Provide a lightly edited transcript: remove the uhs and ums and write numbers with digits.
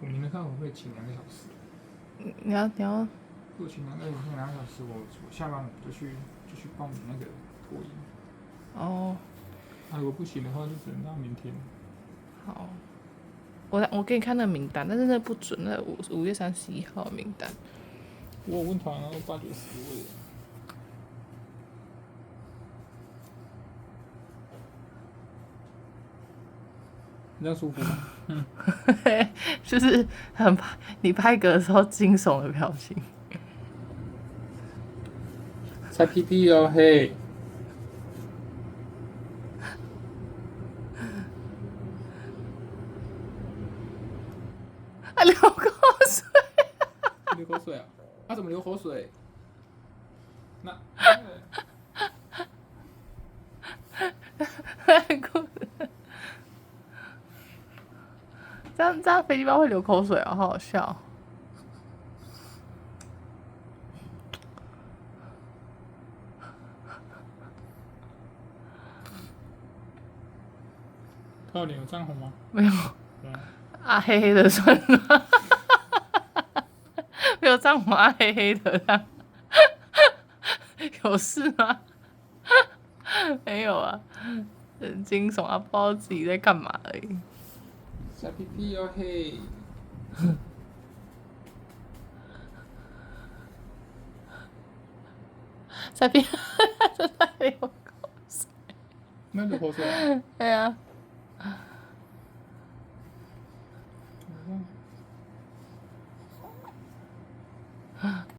我明天看我会请2个小时。你要如果请2个小时，我下班我就去报名那个托婴。哦。如果不行的话，就只能到明天。好，我给你看那个名单，但是那不准，那5月31号的名单。我有问团啊，8、9、10位。你这样舒服吗？就是很你拍嗝的时候惊悚的表情。擦屁屁哦，嘿。流口水。流口水啊？怎么流口水？那。这样飞机包会流口水啊，好好笑。他脸有涨红吗？没有。黑黑的算吗？没有涨红黑黑的这样。有事吗？没有啊，很惊悚啊，不知道自己在干嘛而已。擦屁屁哦，嘿。在边真的流口水。那流口水啊？对啊。